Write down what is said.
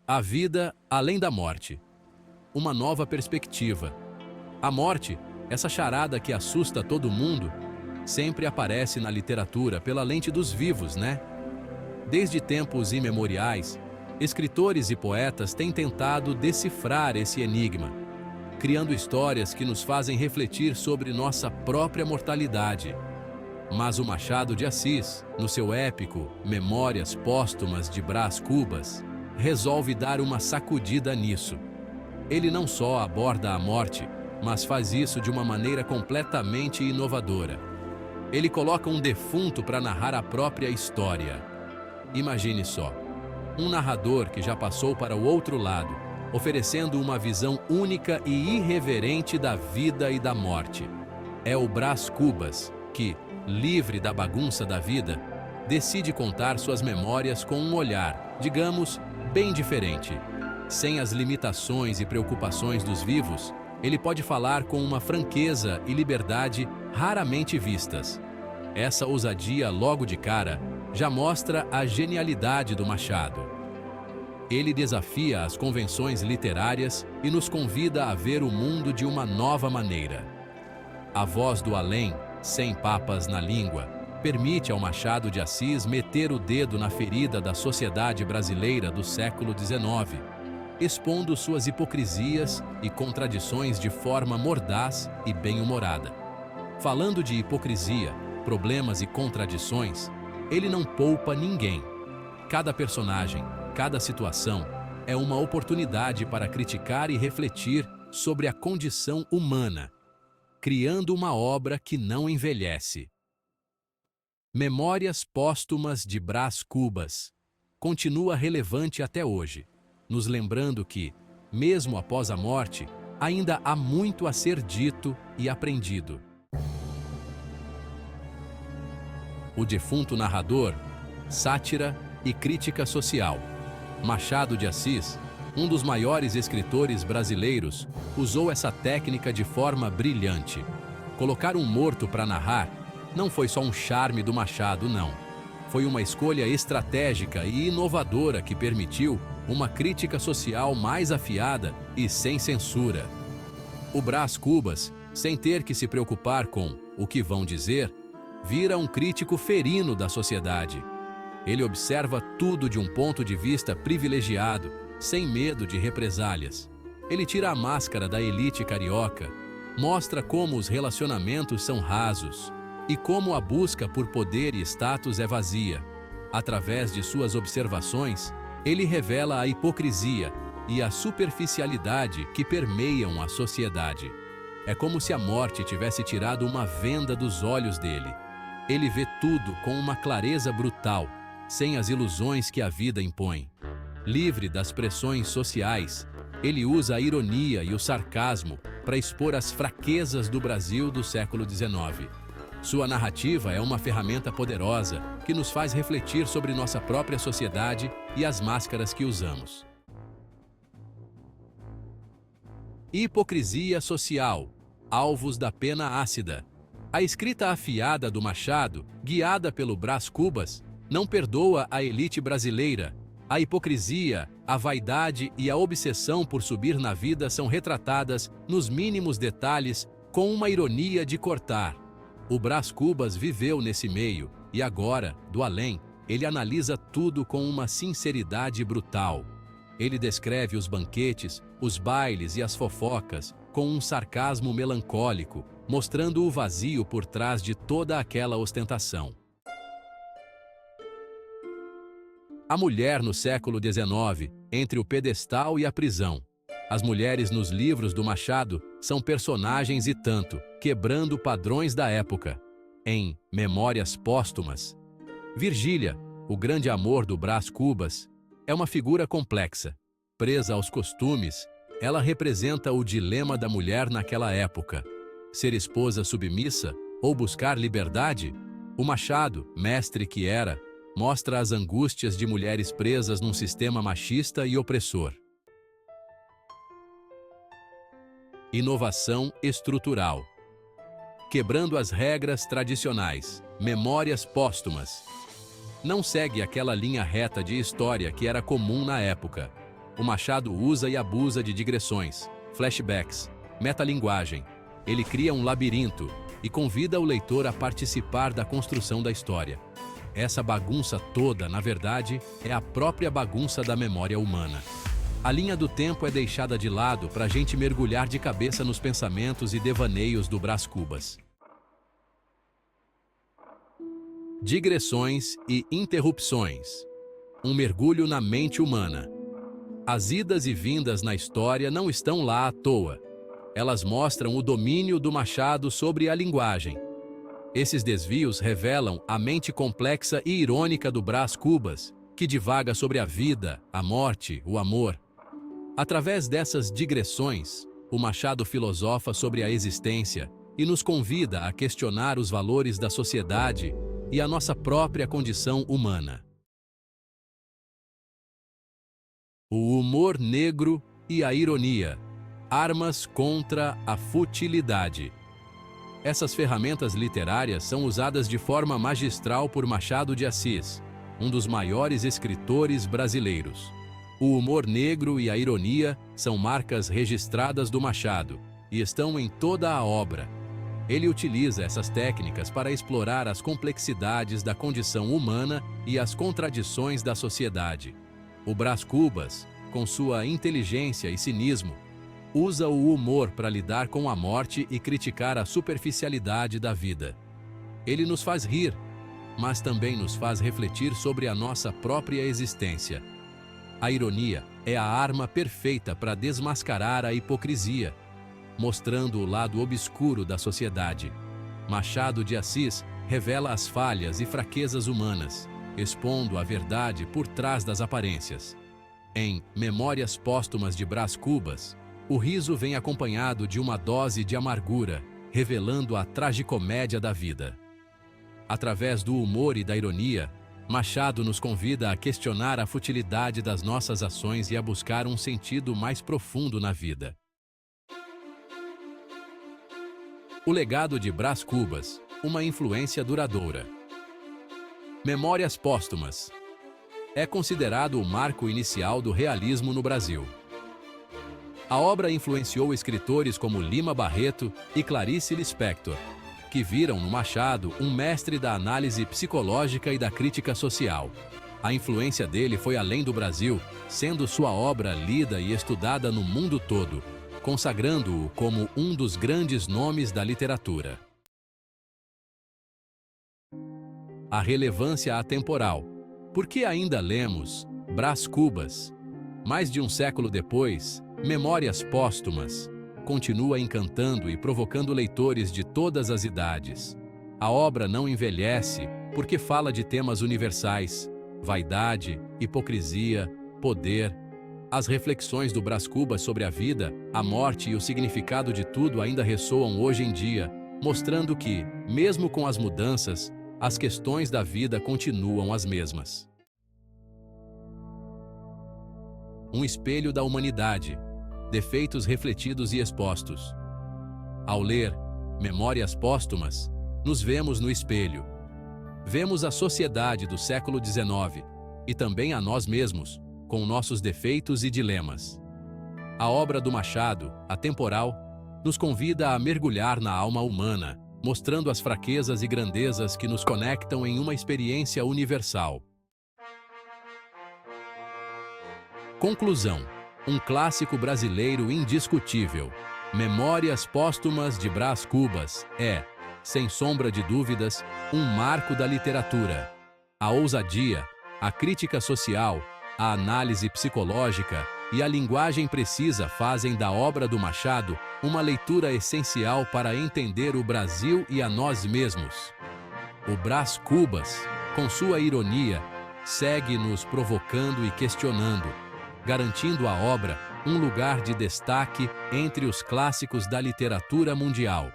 A vida além da morte. Uma nova perspectiva. A morte, essa charada que assusta todo mundo, sempre aparece na literatura pela lente dos vivos, né? Desde tempos imemoriais, escritores e poetas têm tentado decifrar esse enigma, criando histórias que nos fazem refletir sobre nossa própria mortalidade. Mas o Machado de Assis, no seu épico Memórias Póstumas de Brás Cubas, resolve dar uma sacudida nisso. Ele não só aborda a morte, mas faz isso de uma maneira completamente inovadora. Ele coloca um defunto para narrar a própria história. Imagine só, um narrador que já passou para o outro lado, oferecendo uma visão única e irreverente da vida e da morte. É o Brás Cubas que, livre da bagunça da vida, decide contar suas memórias com um olhar, digamos, bem diferente. Sem as limitações e preocupações dos vivos, ele pode falar com uma franqueza e liberdade raramente vistas. Essa ousadia logo de cara já mostra a genialidade do Machado. Ele desafia as convenções literárias e nos convida a ver o mundo de uma nova maneira. A voz do além, sem papas na língua, permite ao Machado de Assis meter o dedo na ferida da sociedade brasileira do século XIX, expondo suas hipocrisias e contradições de forma mordaz e bem-humorada. Falando de hipocrisia, problemas e contradições, ele não poupa ninguém. Cada personagem, cada situação é uma oportunidade para criticar e refletir sobre a condição humana, criando uma obra que não envelhece. Memórias Póstumas de Brás Cubas continua relevante até hoje, nos lembrando que, mesmo após a morte, ainda há muito a ser dito e aprendido. O defunto narrador, sátira e crítica social. Machado de Assis, um dos maiores escritores brasileiros, usou essa técnica de forma brilhante. Colocar um morto para narrar não foi só um charme do Machado, não. Foi uma escolha estratégica e inovadora que permitiu uma crítica social mais afiada e sem censura. O Brás Cubas, sem ter que se preocupar com o que vão dizer, vira um crítico ferino da sociedade. Ele observa tudo de um ponto de vista privilegiado, sem medo de represálias. Ele tira a máscara da elite carioca, mostra como os relacionamentos são rasos e como a busca por poder e status é vazia. Através de suas observações, ele revela a hipocrisia e a superficialidade que permeiam a sociedade. É como se a morte tivesse tirado uma venda dos olhos dele. Ele vê tudo com uma clareza brutal, sem as ilusões que a vida impõe. Livre das pressões sociais, ele usa a ironia e o sarcasmo para expor as fraquezas do Brasil do século XIX. Sua narrativa é uma ferramenta poderosa que nos faz refletir sobre nossa própria sociedade e as máscaras que usamos. Hipocrisia social, alvos da pena ácida. A escrita afiada do Machado, guiada pelo Brás Cubas, não perdoa a elite brasileira. A hipocrisia, a vaidade e a obsessão por subir na vida são retratadas nos mínimos detalhes com uma ironia de cortar. O Brás Cubas viveu nesse meio e agora, do além, ele analisa tudo com uma sinceridade brutal. Ele descreve os banquetes, os bailes e as fofocas com um sarcasmo melancólico, mostrando o vazio por trás de toda aquela ostentação. A mulher no século XIX, entre o pedestal e a prisão. As mulheres nos livros do Machado são personagens e tanto, quebrando padrões da época. Em Memórias Póstumas, Virgília, o grande amor do Brás Cubas, é uma figura complexa. Presa aos costumes, ela representa o dilema da mulher naquela época. Ser esposa submissa ou buscar liberdade? O Machado, mestre que era, mostra as angústias de mulheres presas num sistema machista e opressor. Inovação estrutural. Quebrando as regras tradicionais. Memórias Póstumas. Não segue aquela linha reta de história que era comum na época. O Machado usa e abusa de digressões, flashbacks, metalinguagem. Ele cria um labirinto e convida o leitor a participar da construção da história. Essa bagunça toda, na verdade, é a própria bagunça da memória humana. A linha do tempo é deixada de lado para a gente mergulhar de cabeça nos pensamentos e devaneios do Brás Cubas. Digressões e interrupções. Um mergulho na mente humana. As idas e vindas na história não estão lá à toa. Elas mostram o domínio do Machado sobre a linguagem. Esses desvios revelam a mente complexa e irônica do Brás Cubas, que divaga sobre a vida, a morte, o amor. Através dessas digressões, o Machado filosofa sobre a existência e nos convida a questionar os valores da sociedade e a nossa própria condição humana. O humor negro e a ironia. Armas contra a futilidade. Essas ferramentas literárias são usadas de forma magistral por Machado de Assis, um dos maiores escritores brasileiros. O humor negro e a ironia são marcas registradas do Machado e estão em toda a obra. Ele utiliza essas técnicas para explorar as complexidades da condição humana e as contradições da sociedade. O Brás Cubas, com sua inteligência e cinismo, usa o humor para lidar com a morte e criticar a superficialidade da vida. Ele nos faz rir, mas também nos faz refletir sobre a nossa própria existência. A ironia é a arma perfeita para desmascarar a hipocrisia, mostrando o lado obscuro da sociedade. Machado de Assis revela as falhas e fraquezas humanas, expondo a verdade por trás das aparências. Em Memórias Póstumas de Brás Cubas, o riso vem acompanhado de uma dose de amargura, revelando a tragicomédia da vida. Através do humor e da ironia, Machado nos convida a questionar a futilidade das nossas ações e a buscar um sentido mais profundo na vida. O legado de Brás Cubas, uma influência duradoura. Memórias Póstumas. É considerado o marco inicial do realismo no Brasil. A obra influenciou escritores como Lima Barreto e Clarice Lispector, que viram no Machado um mestre da análise psicológica e da crítica social. A influência dele foi além do Brasil, sendo sua obra lida e estudada no mundo todo, consagrando-o como um dos grandes nomes da literatura. A relevância atemporal. Por que ainda lemos Brás Cubas? Mais de um século depois, Memórias Póstumas continua encantando e provocando leitores de todas as idades. A obra não envelhece porque fala de temas universais: vaidade, hipocrisia, poder. As reflexões do Brás Cubas sobre a vida, a morte e o significado de tudo ainda ressoam hoje em dia, mostrando que, mesmo com as mudanças, as questões da vida continuam as mesmas. Um espelho da humanidade. Defeitos refletidos e expostos. Ao ler Memórias Póstumas, nos vemos no espelho. Vemos a sociedade do século XIX e também a nós mesmos, com nossos defeitos e dilemas. A obra do Machado, atemporal, nos convida a mergulhar na alma humana, mostrando as fraquezas e grandezas que nos conectam em uma experiência universal. Conclusão. Um clássico brasileiro indiscutível. Memórias Póstumas de Brás Cubas é, sem sombra de dúvidas, um marco da literatura. A ousadia, a crítica social, a análise psicológica e a linguagem precisa fazem da obra do Machado uma leitura essencial para entender o Brasil e a nós mesmos. O Brás Cubas, com sua ironia, segue nos provocando e questionando, garantindo à obra um lugar de destaque entre os clássicos da literatura mundial.